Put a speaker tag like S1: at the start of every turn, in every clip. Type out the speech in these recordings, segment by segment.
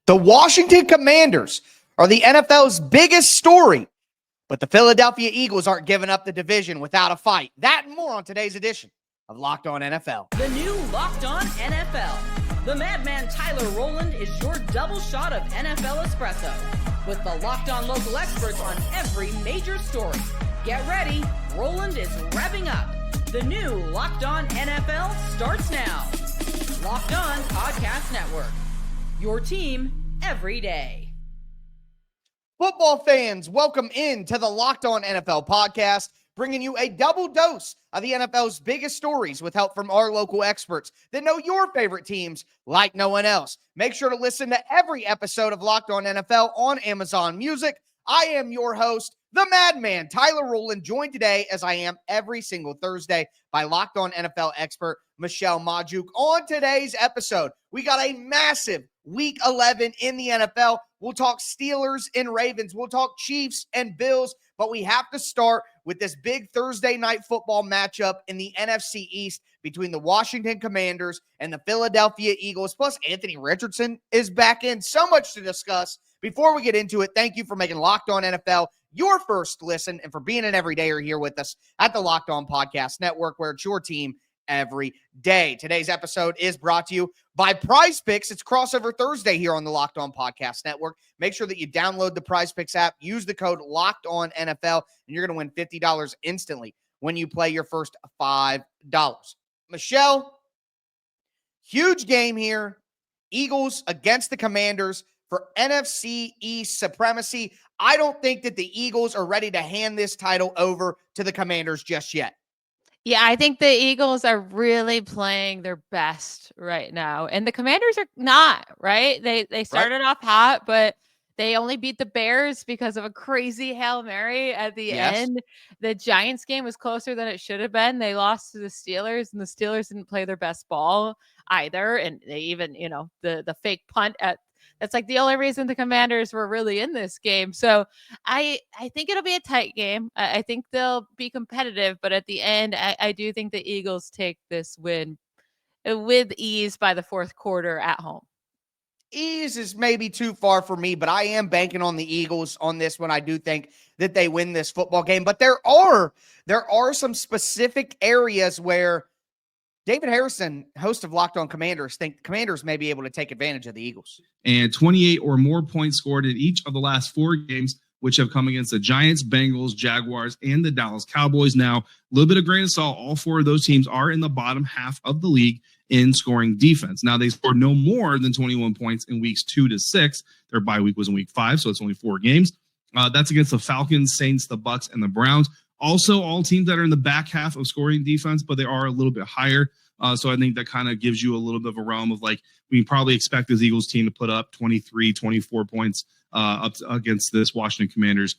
S1: The Washington Commanders are the NFL's biggest story, but the Philadelphia Eagles aren't giving up the division without a fight. That and more on today's edition of Locked On NFL.
S2: The new Locked On NFL. The madman Tyler Rowland is your double shot of NFL espresso with the Locked On local experts on every major story. Get ready, Rowland is revving up. The new Locked On NFL starts now. Locked On Podcast Network. Your team every day.
S1: Football fans, welcome in to the Locked On NFL podcast, bringing you a double dose of the NFL's biggest stories with help from our local experts that know your favorite teams like no one else. Make sure to listen to every episode of Locked On NFL on Amazon Music. I am your host, the madman, Tyler Rowland, joined today, as I am every single Thursday, by Locked On NFL expert Michelle Majuk. On today's episode, we got a massive Week 11 in the NFL. We'll talk Steelers and Ravens. We'll talk Chiefs and Bills. But we have to start with this big Thursday night football matchup in the NFC East between the Washington Commanders and the Philadelphia Eagles. Plus, Anthony Richardson is back in. So much to discuss. Before we get into it, thank you for making Locked On NFL your first listen and for being an everydayer here with us at the Locked On Podcast Network, where it's your team every day. Today's episode is brought to you by Prize Picks. It's crossover Thursday here on the Locked On Podcast Network. Make sure that you download the Prize Picks app, use the code Locked On NFL, and you're going to win $50 instantly when you play your first $5. Michelle, huge game here. Eagles against the Commanders for NFC East supremacy. I don't think that the Eagles are ready to hand this title over to the Commanders just yet.
S3: Yeah, I think the Eagles are really playing their best right now. And the Commanders are not, right? They started off hot, but they only beat the Bears because of a crazy Hail Mary at the end. The Giants game was closer than it should have been. They lost to the Steelers, and the Steelers didn't play their best ball either. And they even, the fake punt that's like the only reason the Commanders were really in this game. So I think it'll be a tight game. I think they'll be competitive, but at the end, I do think the Eagles take this win with ease by the fourth quarter at home.
S1: Ease is maybe too far for me, but I am banking on the Eagles on this one. I do think that they win this football game, but there are some specific areas where David Harrison, host of Locked On Commanders, think the Commanders may be able to take advantage of the Eagles.
S4: And 28 or more points scored in each of the last 4 games, which have come against the Giants, Bengals, Jaguars, and the Dallas Cowboys. Now, a little bit of grain of salt, all 4 of those teams are in the bottom half of the league in scoring defense. Now, they scored no more than 21 points in weeks 2 to 6. Their bye week was in week 5, so it's only 4 games. That's against the Falcons, Saints, the Bucks, and the Browns. Also, all teams that are in the back half of scoring defense, but they are a little bit higher. So I think that kind of gives you a little bit of a realm of like, we probably expect this Eagles team to put up 23, 24 points up against this Washington Commanders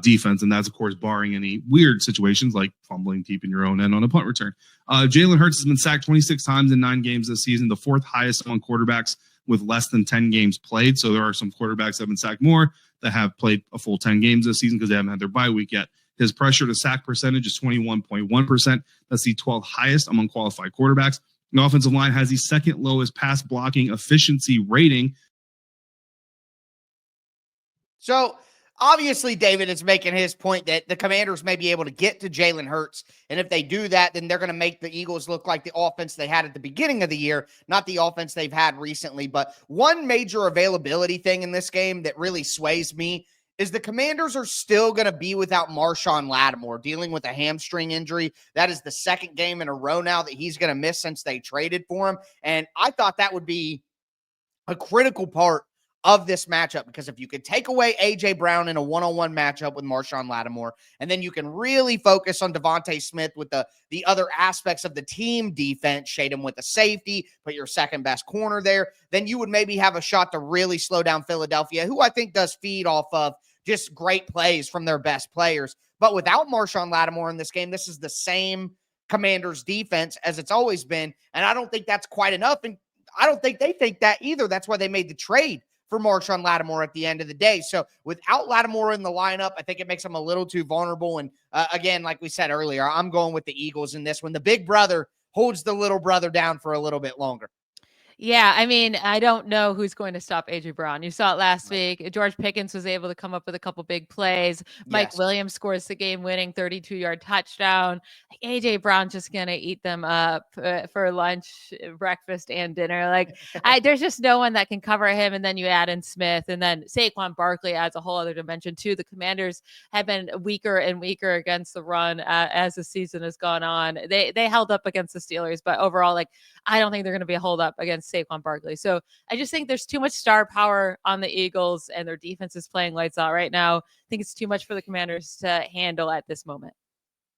S4: defense. And that's, of course, barring any weird situations like fumbling deep in your own end on a punt return. Jalen Hurts has been sacked 26 times in 9 games this season, the 4th highest among quarterbacks with less than 10 games played. So there are some quarterbacks that have been sacked more that have played a full 10 games this season because they haven't had their bye week yet. His pressure to sack percentage is 21.1%. That's the 12th highest among qualified quarterbacks. The offensive line has the 2nd lowest pass blocking efficiency rating.
S1: So obviously David is making his point that the Commanders may be able to get to Jalen Hurts. And if they do that, then they're going to make the Eagles look like the offense they had at the beginning of the year, not the offense they've had recently. But one major availability thing in this game that really sways me is the Commanders are still going to be without Marshon Lattimore, dealing with a hamstring injury. That is the 2nd game in a row now that he's going to miss since they traded for him. And I thought that would be a critical part of this matchup, because if you could take away A.J. Brown in a one-on-one matchup with Marshon Lattimore, and then you can really focus on Devontae Smith with the other aspects of the team defense, shade him with a safety, put your second-best corner there, then you would maybe have a shot to really slow down Philadelphia, who I think does feed off of just great plays from their best players. But without Marshon Lattimore in this game, this is the same Commanders defense as it's always been, and I don't think that's quite enough, and I don't think they think that either. That's why they made the trade for Marshon Lattimore at the end of the day. So without Lattimore in the lineup, I think it makes them a little too vulnerable. And again, like we said earlier, I'm going with the Eagles in this one. The big brother holds the little brother down for a little bit longer.
S3: Yeah, I mean, I don't know who's going to stop A.J. Brown. You saw it last week. George Pickens was able to come up with a couple big plays. Mike
S1: Yes.
S3: Williams scores the game-winning 32-yard touchdown. A.J. Brown just going to eat them up for lunch, breakfast, and dinner. There's just no one that can cover him. And then you add in Smith, and then Saquon Barkley adds a whole other dimension too. The Commanders have been weaker and weaker against the run as the season has gone on. They held up against the Steelers, but overall, I don't think they're going to be a hold up against Saquon Barkley. So I just think there's too much star power on the Eagles, and their defense is playing lights out right now. I think it's too much for the Commanders to handle at this moment.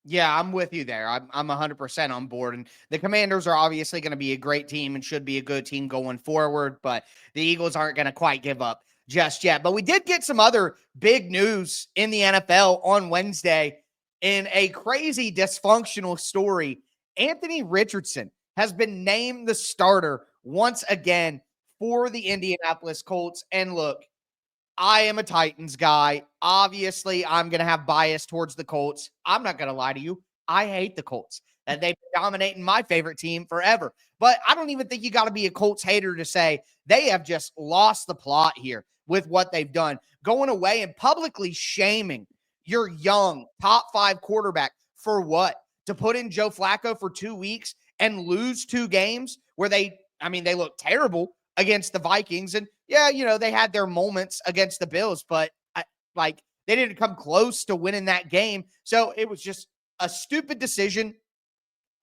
S1: Yeah, I'm with you there. I'm 100% on board. And the Commanders are obviously going to be a great team and should be a good team going forward, but the Eagles aren't going to quite give up just yet. But we did get some other big news in the NFL on Wednesday in a crazy dysfunctional story. Anthony Richardson has been named the starter once again for the Indianapolis Colts. And look, I am a Titans guy. Obviously, I'm going to have bias towards the Colts. I'm not going to lie to you. I hate the Colts. And they've been dominating my favorite team forever. But I don't even think you got to be a Colts hater to say they have just lost the plot here with what they've done. Going away and publicly shaming your young top 5 quarterback for what? To put in Joe Flacco for 2 weeks and lose 2 games where they look terrible against the Vikings. And yeah, they had their moments against the Bills, but they didn't come close to winning that game. So it was just a stupid decision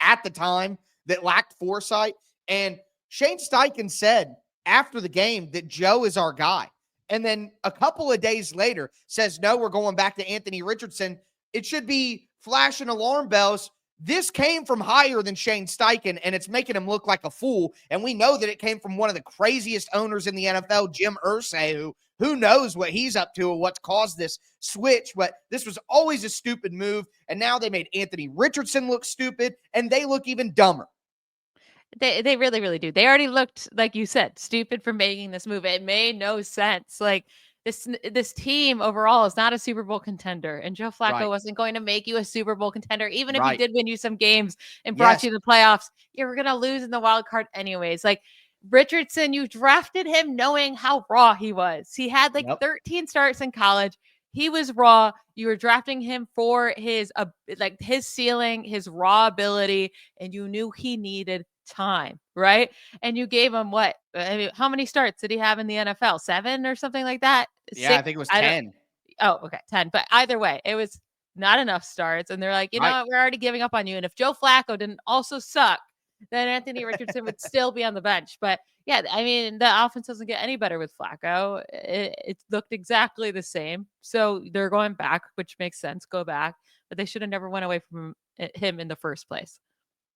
S1: at the time that lacked foresight. And Shane Steichen said after the game that Joe is our guy. And then a couple of days later says, no, we're going back to Anthony Richardson. It should be flashing alarm bells. This came from higher than Shane Steichen, and it's making him look like a fool. And we know that it came from one of the craziest owners in the NFL, Jim Irsay, who knows what he's up to or what's caused this switch. But this was always a stupid move, and now they made Anthony Richardson look stupid, and they look even dumber.
S3: They really, really do. They already looked, like you said, stupid for making this move. It made no sense. This team overall is not a Super Bowl contender, and Joe Flacco wasn't going to make you a Super Bowl contender. Even if he did win you some games and brought you to the playoffs, you were going to lose in the wild card anyways. Richardson, you drafted him knowing how raw he was. He had 13 starts in college. He was raw. You were drafting him for his ceiling, his raw ability, and you knew he needed time, right? And you gave him what? I mean, how many starts did he have in the NFL? 7 or something like that?
S1: Yeah, 6? I think it was 10.
S3: Oh, okay, 10. But either way, it was not enough starts. And they're like, you know what? We're already giving up on you. And if Joe Flacco didn't also suck, then Anthony Richardson would still be on the bench. But yeah, I mean, the offense doesn't get any better with Flacco. It looked exactly the same. So they're going back, which makes sense. Go back. But they should have never went away from him in the first place.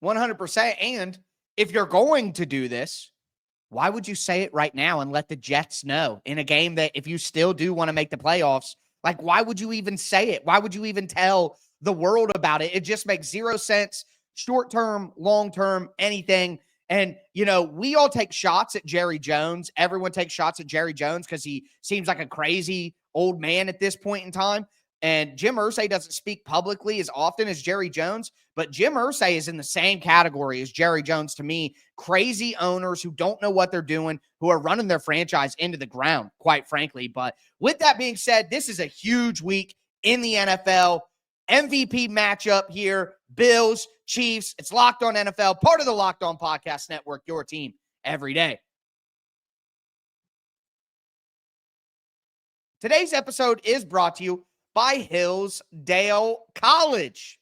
S1: 100%. And if you're going to do this, why would you say it right now and let the Jets know in a game that if you still do want to make the playoffs, why would you even say it? Why would you even tell the world about it? It just makes 0 sense, short-term, long-term, anything. And, we all take shots at Jerry Jones. Everyone takes shots at Jerry Jones because he seems like a crazy old man at this point in time. And Jim Irsay doesn't speak publicly as often as Jerry Jones, but Jim Irsay is in the same category as Jerry Jones to me. Crazy owners who don't know what they're doing, who are running their franchise into the ground, quite frankly. But with that being said, this is a huge week in the NFL. MVP matchup here, Bills, Chiefs. It's Locked On NFL, part of the Locked On Podcast Network, your team every day. Today's episode is brought to you by Hillsdale College.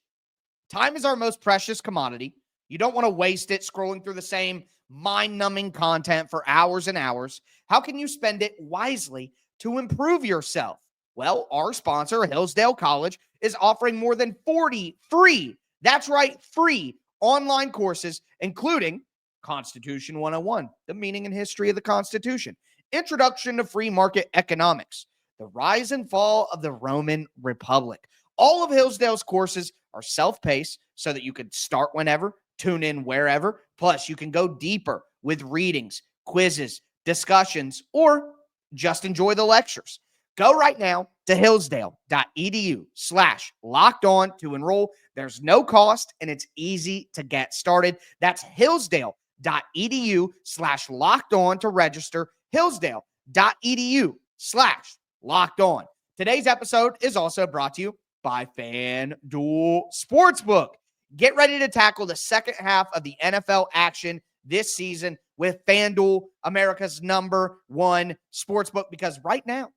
S1: Time is our most precious commodity. You don't want to waste it scrolling through the same mind-numbing content for hours and hours. How can you spend it wisely to improve yourself? Well, our sponsor, Hillsdale College, is offering more than 40 free, that's right, free online courses, including Constitution 101, the meaning and history of the Constitution, Introduction to Free Market Economics, the rise and fall of the Roman Republic. All of Hillsdale's courses are self-paced so that you can start whenever, tune in wherever. Plus, you can go deeper with readings, quizzes, discussions, or just enjoy the lectures. Go right now to hillsdale.edu/lockedon to enroll. There's no cost, and it's easy to get started. That's Hillsdale.edu/lockedon hillsdale.edu/locked-on to register. hillsdale.edu/locked-on. Today's episode is also brought to you by FanDuel Sportsbook. Get ready to tackle the second half of the NFL action this season with FanDuel, America's #1 sportsbook, because right now,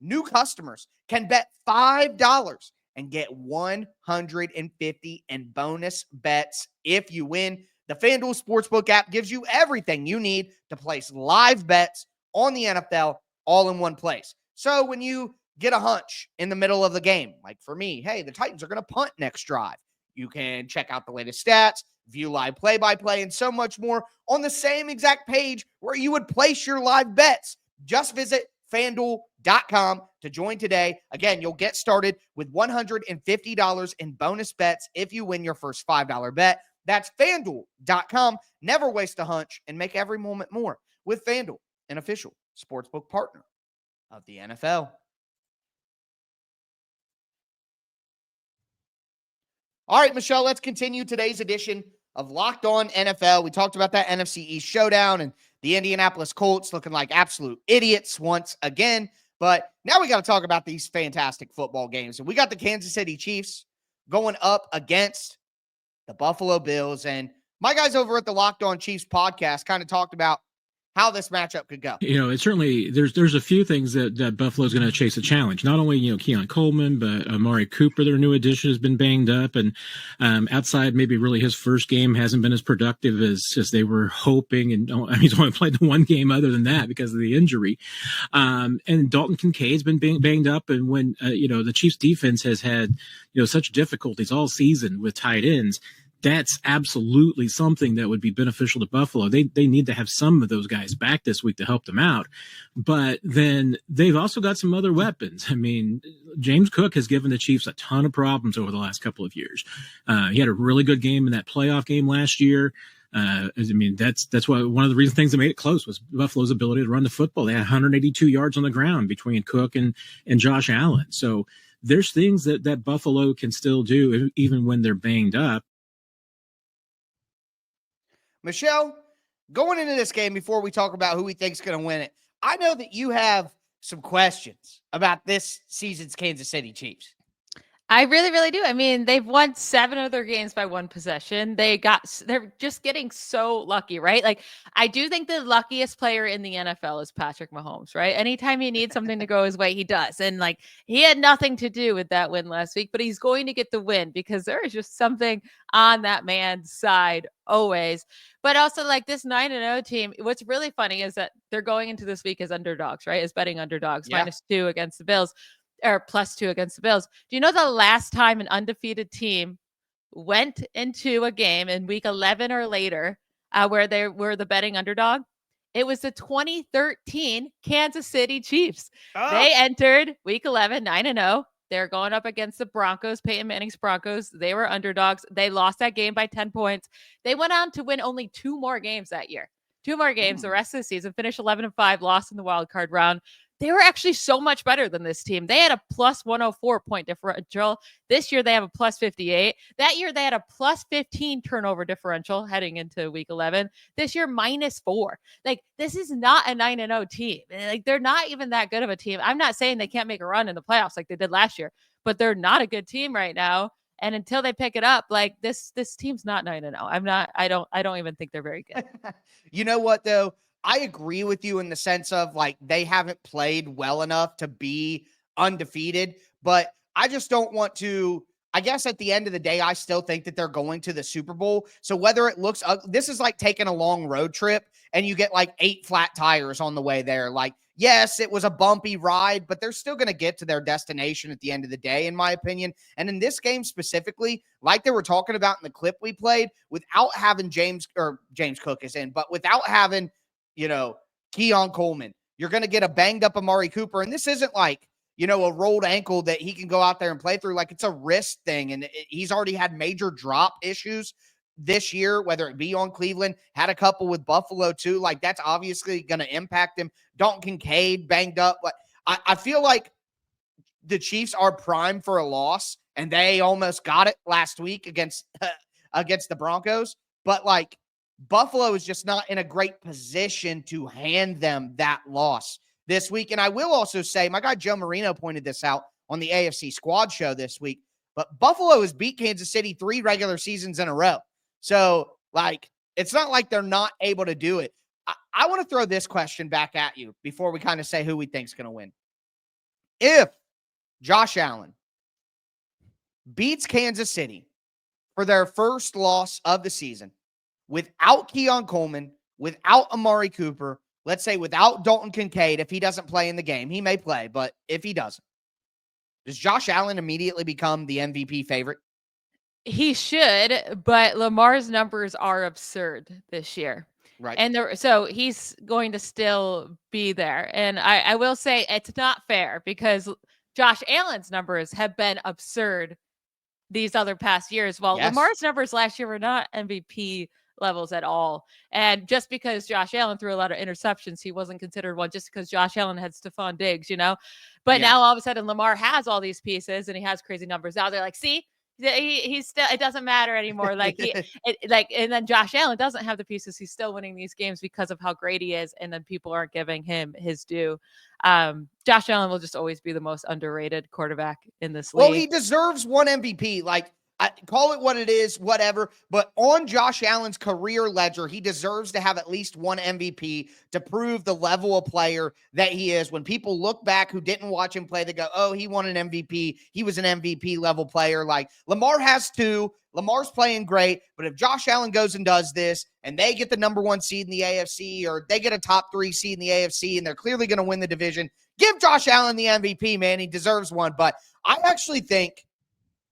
S1: new customers can bet $5 and get $150 in bonus bets if you win. The FanDuel Sportsbook app gives you everything you need to place live bets on the NFL all in one place. So when you get a hunch in the middle of the game, like for me, hey, the Titans are going to punt next drive, you can check out the latest stats, view live play-by-play, and so much more on the same exact page where you would place your live bets. Just visit FanDuel.com to join today. Again, you'll get started with $150 in bonus bets if you win your first $5 bet. That's FanDuel.com. Never waste a hunch and make every moment more with FanDuel, an official sportsbook partner of the NFL. All right, Michelle, let's continue today's edition of Locked On NFL. We talked about that NFC East showdown and the Indianapolis Colts looking like absolute idiots once again. But now we got to talk about these fantastic football games. And we got the Kansas City Chiefs going up against the Buffalo Bills. And my guys over at the Locked On Chiefs podcast kind of talked about how this matchup could go.
S5: It's certainly there's a few things that Buffalo's going to chase a challenge. Not only Keon Coleman, but Amari Cooper, their new addition, has been banged up, and outside maybe really his first game hasn't been as productive as they were hoping. And he's only played the one game other than that because of the injury. And Dalton Kincaid's been banged up, and when the Chiefs defense has had such difficulties all season with tight ends, that's absolutely something that would be beneficial to Buffalo. They need to have some of those guys back this week to help them out. But then they've also got some other weapons. I mean, James Cook has given the Chiefs a ton of problems over the last couple of years. He had a really good game in that playoff game last year. That's why one of the things that made it close was Buffalo's ability to run the football. They had 182 yards on the ground between Cook and Josh Allen. So there's things that Buffalo can still do even when they're banged up.
S1: Michelle, going into this game, before we talk about who we think is going to win it, I know that you have some questions about this season's Kansas City Chiefs.
S3: I really, really do. I mean, they've won 7 of their games by 1 possession. They're just getting so lucky, right? Like, I do think the luckiest player in the NFL is Patrick Mahomes, right? Anytime he needs something to go his way, he does. And like, he had nothing to do with that win last week, but he's going to get the win because there is just something on that man's side always. But also, like, this 9-0 team, what's really funny is that they're going into this week as underdogs, right? As betting underdogs, -2 against the Bills. Or +2 against the Bills. Do you know the last time an undefeated team went into a game in week 11 or later where they were the betting underdog? It was the 2013 Kansas City Chiefs. Oh. They entered week 11 9-0. They're going up against the Broncos, Peyton Manning's Broncos. They were underdogs. They lost that game by 10 points. They went on to win only 2 more games that year. 2 more games the rest of the season, finished 11-5, lost in the wild card round. They were actually so much better than this team. They had a +104 point differential. This year, they have a +58. That year, they had a +15 turnover differential heading into week 11. This year, -4. Like, this is not a 9-0 team. Like, they're not even that good of a team. I'm not saying they can't make a run in the playoffs like they did last year, but they're not a good team right now. And until they pick it up, like, this team's not 9-0. I don't even think they're very good.
S1: You know what, though? I agree with you in the sense of, like, they haven't played well enough to be undefeated, but I just don't want to. I guess at the end of the day, I still think that they're going to the Super Bowl. So whether it looks, this is like taking a long road trip and you get like 8 flat tires on the way there. Like, yes, it was a bumpy ride, but they're still going to get to their destination at the end of the day, in my opinion. And in this game specifically, like they were talking about in the clip we played, without having James Cook is in, but without having, Keon Coleman, you're going to get a banged up Amari Cooper. And this isn't like, a rolled ankle that he can go out there and play through. Like, it's a wrist thing. And he's already had major drop issues this year, whether it be on Cleveland, had a couple with Buffalo too. Like, that's obviously going to impact him. Dalton Kincaid banged up. But I feel like the Chiefs are primed for a loss, and they almost got it last week against the Broncos. But like, Buffalo is just not in a great position to hand them that loss this week. And I will also say, my guy Joe Marino pointed this out on the AFC Squad show this week, but Buffalo has beat Kansas City 3 regular seasons in a row. So, it's not like they're not able to do it. I want to throw this question back at you before we kind of say who we think is going to win. If Josh Allen beats Kansas City for their first loss of the season, without Keon Coleman, without Amari Cooper, let's say without Dalton Kincaid, if he doesn't play in the game, he may play, but if he doesn't, does Josh Allen immediately become the MVP favorite?
S3: He should, but Lamar's numbers are absurd this year.
S1: Right.
S3: And so he's going to still be there. And I will say it's not fair because Josh Allen's numbers have been absurd these other past years, while Lamar's numbers last year were not MVP levels at all. And just because Josh Allen threw a lot of interceptions, he wasn't considered one just because Josh Allen had Stephon Diggs, But now all of a sudden Lamar has all these pieces and he has crazy numbers. Now they're like, see, he's still, it doesn't matter anymore. And then Josh Allen doesn't have the pieces. He's still winning these games because of how great he is. And then people aren't giving him his due. Josh Allen will just always be the most underrated quarterback in this league.
S1: Well, he deserves one MVP. Call it what it is, whatever. But on Josh Allen's career ledger, he deserves to have at least one MVP to prove the level of player that he is. When people look back who didn't watch him play, they go, oh, he won an MVP. He was an MVP level player. Lamar has 2. Lamar's playing great. But if Josh Allen goes and does this and they get the number 1 seed in the AFC or they get a top 3 seed in the AFC and they're clearly going to win the division, give Josh Allen the MVP, man. He deserves one. But I actually think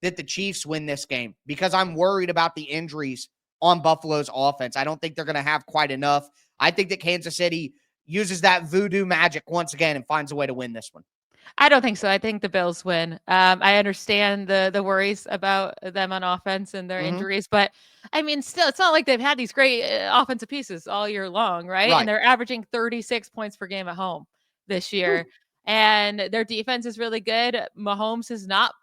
S1: that the Chiefs win this game because I'm worried about the injuries on Buffalo's offense. I don't think they're going to have quite enough. I think that Kansas City uses that voodoo magic once again and finds a way to win this one.
S3: I don't think so. I think the Bills win. I understand the worries about them on offense and their injuries, but I mean, still, it's not like they've had these great offensive pieces all year long, right? And they're averaging 36 points per game at home this year. And their defense is really good. Mahomes is not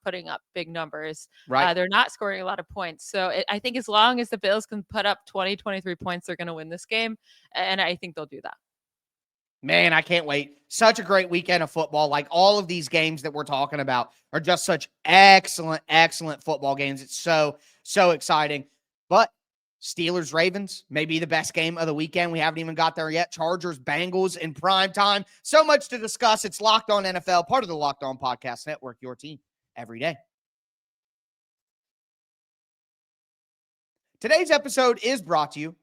S3: putting up big numbers. They're not scoring a lot of points. So I think as long as the Bills can put up 20, 23 points, they're going to win this game. And I think they'll do that.
S1: Man, I can't wait. Such a great weekend of football. All of these games that we're talking about are just such excellent, excellent football games. It's so, so exciting. But Steelers, Ravens, may be the best game of the weekend. We haven't even got there yet. Chargers, Bengals in prime time. So much to discuss. It's Locked On NFL, part of the Locked On Podcast Network, your team every day. Today's episode is brought to you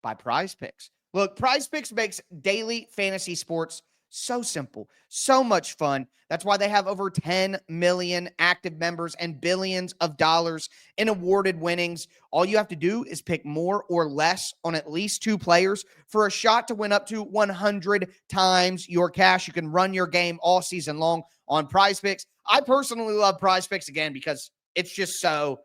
S1: by Prize Picks. Look, Prize Picks makes daily fantasy sports so simple, so much fun. That's why they have over 10 million active members and billions of dollars in awarded winnings. All you have to do is pick more or less on at least 2 players for a shot to win up to 100 times your cash. You can run your game all season long on Prize Picks. I personally love Prize Picks again because it's just so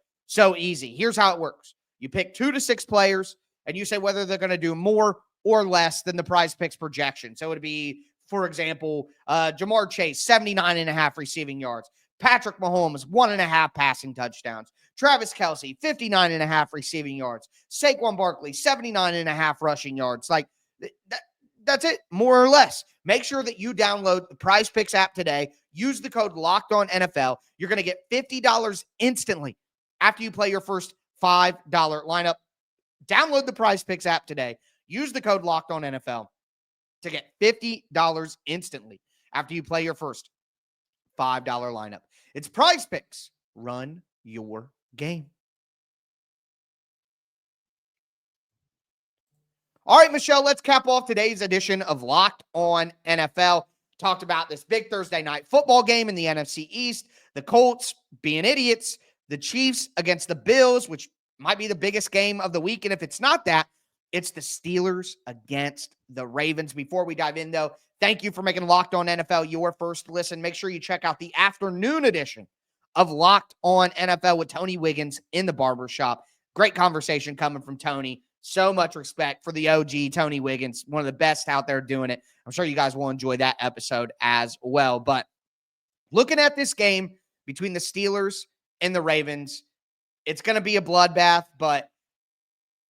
S1: easy. Here's how it works. You pick 2 to 6 players and you say whether they're going to do more or less than the Prize Picks projection. So it'd be, for example, Jamar Chase, 79.5 receiving yards. Patrick Mahomes, 1.5 passing touchdowns. Travis Kelce, 59.5 receiving yards. Saquon Barkley, 79.5 rushing yards. That's it, more or less. Make sure that you download the Prize Picks app today. Use the code LOCKEDONNFL. You're going to get $50 instantly after you play your first $5 lineup. Download the Prize Picks app today. Use the code LOCKEDONNFL to get $50 instantly after you play your first $5 lineup. It's Prize Picks. Run your game. All right, Michelle, let's cap off today's edition of Locked On NFL. Talked about this big Thursday night football game in the NFC East, the Colts being idiots, the Chiefs against the Bills, which might be the biggest game of the week. And if it's not that, it's the Steelers against the Ravens. Before we dive in, though, thank you for making Locked On NFL your first listen. Make sure you check out the afternoon edition of Locked On NFL with Tony Wiggins in the barbershop. Great conversation coming from Tony. So much respect for the OG Tony Wiggins, one of the best out there doing it. I'm sure you guys will enjoy that episode as well. But looking at this game between the Steelers and the Ravens, it's going to be a bloodbath, but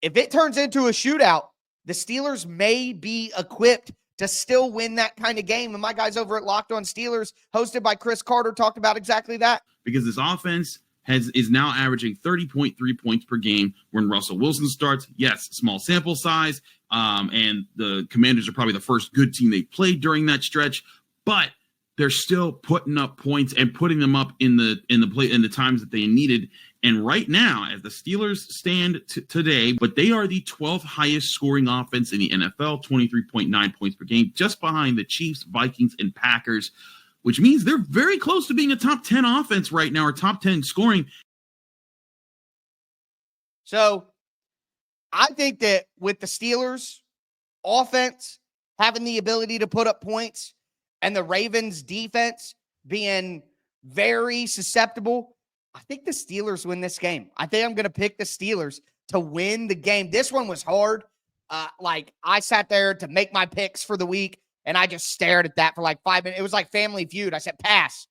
S1: if it turns into a shootout, the Steelers may be equipped to still win that kind of game. And my guys over at Locked On Steelers, hosted by Chris Carter, talked about exactly that.
S4: Because this offense is now averaging 30.3 points per game when Russell Wilson starts. Yes, small sample size, and the Commanders are probably the first good team they played during that stretch, but they're still putting up points and putting them up in the times that they needed. And right now, as the Steelers stand today, but they are the 12th highest scoring offense in the NFL, 23.9 points per game, just behind the Chiefs, Vikings, and Packers, which means they're very close to being a top 10 offense right now, or top 10 scoring.
S1: So I think that with the Steelers offense having the ability to put up points and the Ravens defense being very susceptible, I think the Steelers win this game. I think I'm going to pick the Steelers to win the game. This one was hard. I sat there to make my picks for the week, and I just stared at that for like 5 minutes. It was like Family Feud. I said, pass.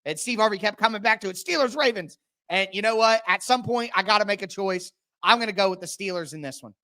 S1: And Steve Harvey kept coming back to it. Steelers, Ravens. And you know what? At some point, I got to make a choice. I'm going to go with the Steelers in this one.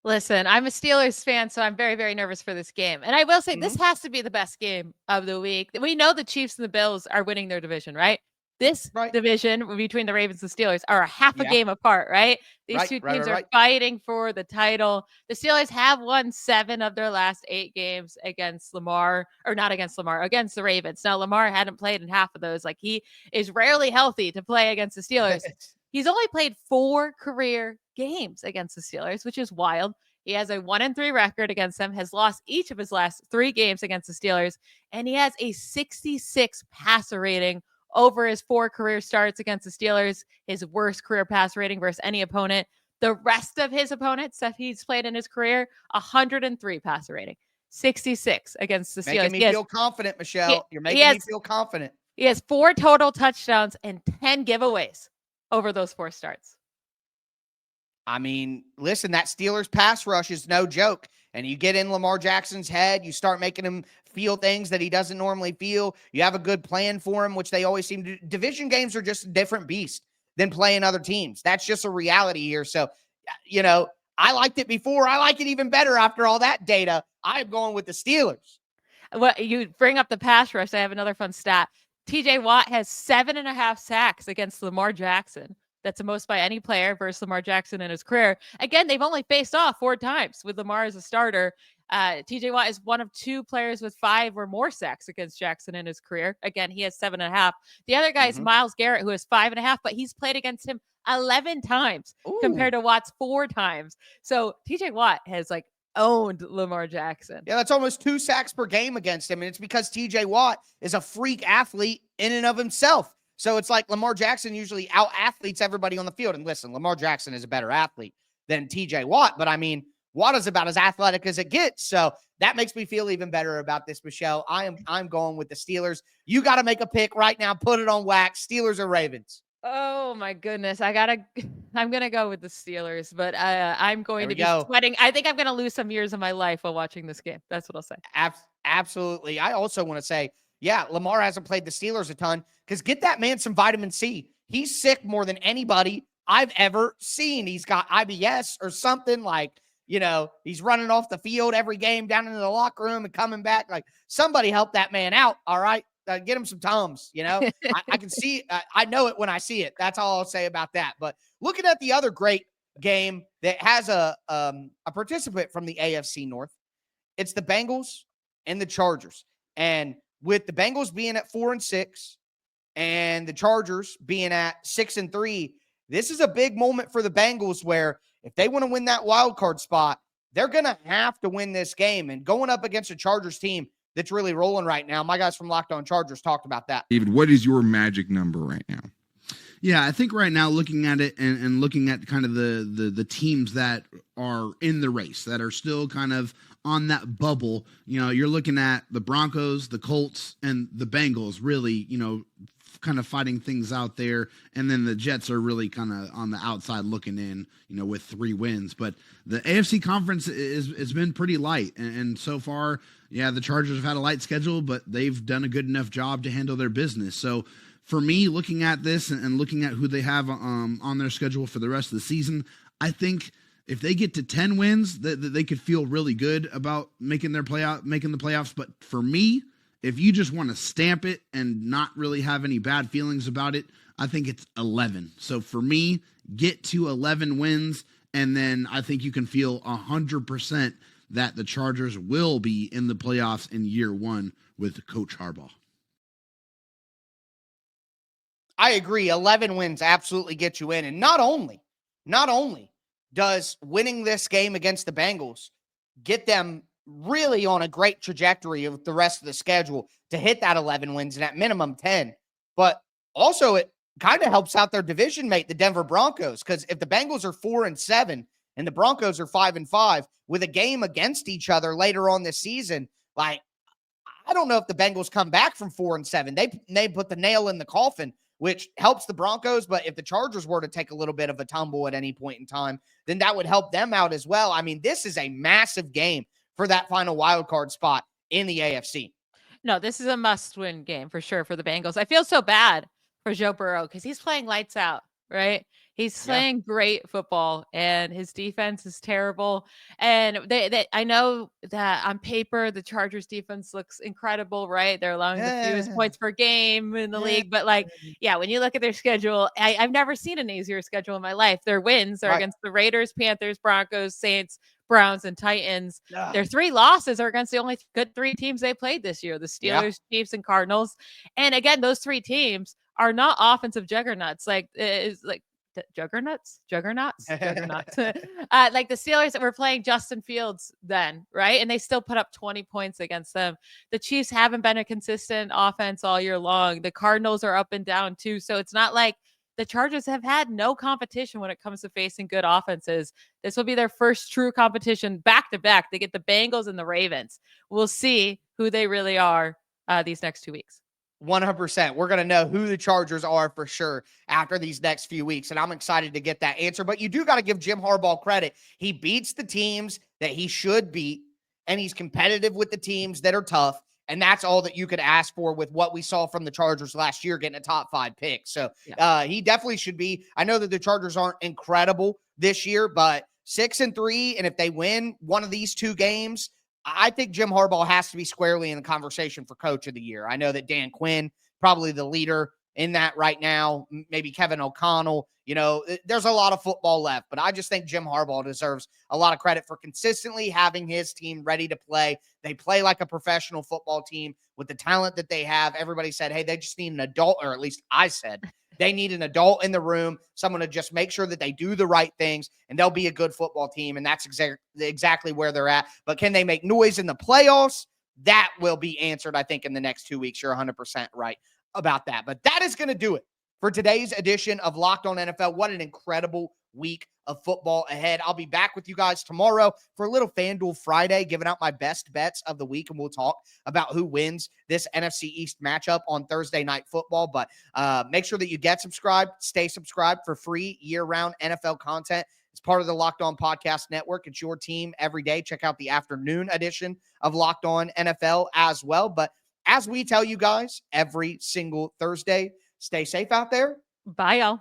S3: Listen, I'm a Steelers fan, so I'm very, very nervous for this game. And I will say this has to be the best game of the week. We know the Chiefs and the Bills are winning their division, right? This division between the Ravens and the Steelers are a half a game apart, right? These two teams are fighting for the title. The Steelers have won 7 of their last 8 games against Lamar, or not against Lamar, against the Ravens. Now, Lamar hadn't played in half of those. Like, he is rarely healthy to play against the Steelers. He's only played 4 career games against the Steelers, which is wild. He has a 1-3 record against them, has lost each of his last 3 games against the Steelers, and he has a 66 passer rating over his 4 career starts against the Steelers, his worst career pass rating versus any opponent. The rest of his opponents that he's played in his career, 103 passer rating, 66 against the Steelers.
S1: Making me feel confident, Michelle. You're making me feel confident.
S3: He has 4 total touchdowns and 10 giveaways over those 4 starts.
S1: I mean, listen, that Steelers pass rush is no joke. And you get in Lamar Jackson's head, you start making him feel things that he doesn't normally feel. You have a good plan for him, which they always seem to. Division games are just a different beast than playing other teams. That's just a reality here. So, you know, I liked it before. I like it even better after all that data. I'm going with the Steelers.
S3: Well, you bring up the pass rush. I have another fun stat. TJ Watt has 7.5 sacks against Lamar Jackson. That's the most by any player versus Lamar Jackson in his career. Again, they've only faced off 4 times with Lamar as a starter. TJ Watt is one of 2 players with 5 or more sacks against Jackson in his career. Again, he has 7.5. The other guy is Myles Garrett, who has 5.5, but he's played against him 11 times compared to Watt's 4 times. So TJ Watt has owned Lamar Jackson.
S1: Yeah, that's almost 2 sacks per game against him. And it's because TJ Watt is a freak athlete in and of himself. So it's like Lamar Jackson usually out-athletes everybody on the field. And listen, Lamar Jackson is a better athlete than TJ Watt. But I mean, Watt is about as athletic as it gets. So that makes me feel even better about this, Michelle. I'm going with the Steelers. You got to make a pick right now. Put it on wax. Steelers or Ravens?
S3: Oh my goodness. I'm going to go with the Steelers, but I'm going to be sweating. I think I'm going to lose some years of my life while watching this game. That's what I'll say.
S1: Absolutely. I also want to say, yeah, Lamar hasn't played the Steelers a ton because get that man some vitamin C. He's sick more than anybody I've ever seen. He's got IBS or something he's running off the field every game down into the locker room and coming back. Like, somebody help that man out. All right. Get him some Tums, I can see, I know it when I see it. That's all I'll say about that. But looking at the other great game that has a participant from the AFC North, it's the Bengals and the Chargers. And with the Bengals being at 4-6 and the Chargers being at 6-3, this is a big moment for the Bengals where if they want to win that wild card spot, they're going to have to win this game. And going up against a Chargers team that's really rolling right now, my guys from Locked On Chargers talked about that.
S6: David, what is your magic number right now?
S7: Yeah, I think right now looking at it and looking at kind of the teams that are in the race, that are still kind of on that bubble, you're looking at the Broncos, the Colts, and the Bengals really, kind of fighting things out there. And then the Jets are really kind of on the outside looking in, with 3 wins. But the AFC conference has been pretty light. And so far, yeah, the Chargers have had a light schedule, but they've done a good enough job to handle their business. So for me, looking at this and looking at who they have on their schedule for the rest of the season, I think if they get to 10 wins, that they could feel really good about making the playoffs. But for me, if you just want to stamp it and not really have any bad feelings about it, I think it's 11. So for me, get to 11 wins, and then I think you can feel 100% that the Chargers will be in the playoffs in year one with Coach Harbaugh.
S1: I agree. 11 wins absolutely get you in. And not only does winning this game against the Bengals get them really on a great trajectory of the rest of the schedule to hit that 11 wins and at minimum 10, but also it kind of helps out their division mate, the Denver Broncos, because if the Bengals are 4-7 and the Broncos are 5-5 with a game against each other later on this season, like, I don't know if the Bengals come back from 4-7. They put the nail in the coffin, which helps the Broncos. But if the Chargers were to take a little bit of a tumble at any point in time, then that would help them out as well. I mean, this is a massive game for that final wild card spot in the AFC.
S3: No, this is a must-win game for sure for the Bengals. I feel so bad for Joe Burrow because he's playing lights out, right? He's playing great football, and his defense is terrible. And I know that on paper, the Chargers defense looks incredible, right? They're allowing the fewest points per game in the league. But when you look at their schedule, I've never seen an easier schedule in my life. Their wins are against the Raiders, Panthers, Broncos, Saints, Browns, and Titans. Their 3 losses are against the only good 3 teams they played this year, the Steelers, Chiefs, and Cardinals. And again, those 3 teams are not offensive juggernauts. Juggernauts. Like the Steelers that were playing Justin Fields then, right? And they still put up 20 points against them. The Chiefs haven't been a consistent offense all year long. The Cardinals are up and down too. So it's not like the Chargers have had no competition when it comes to facing good offenses. This will be their first true competition back to back. They get the Bengals and the Ravens. We'll see who they really are these next 2 weeks.
S1: 100%. We're going to know who the Chargers are for sure after these next few weeks, and I'm excited to get that answer. But you do got to give Jim Harbaugh credit. He beats the teams that he should beat, and he's competitive with the teams that are tough, and that's all that you could ask for with what we saw from the Chargers last year, getting a top 5 pick. So he definitely should be. I know that the Chargers aren't incredible this year, but 6-3, and if they win one of these 2 games, I think Jim Harbaugh has to be squarely in the conversation for Coach of the Year. I know that Dan Quinn, probably the leader in that right now, maybe Kevin O'Connell. You know, there's a lot of football left, but I just think Jim Harbaugh deserves a lot of credit for consistently having his team ready to play. They play like a professional football team with the talent that they have. Everybody said, hey, they just need an adult, or at least I said, they need an adult in the room, someone to just make sure that they do the right things, and they'll be a good football team, and that's exactly where they're at. But can they make noise in the playoffs? That will be answered, I think, in the next 2 weeks. You're 100% right about that. But that is going to do it for today's edition of Locked On NFL. What an incredible week of football ahead. I'll be back with you guys tomorrow for a little FanDuel Friday, giving out my best bets of the week, and we'll talk about who wins this NFC East matchup on Thursday Night Football. But make sure that you get subscribed, stay subscribed for free year-round NFL content. It's part of the Locked On Podcast Network. It's your team every day. Check out the afternoon edition of Locked On NFL as well. But as we tell you guys every single Thursday, stay safe out there.
S3: Bye, y'all.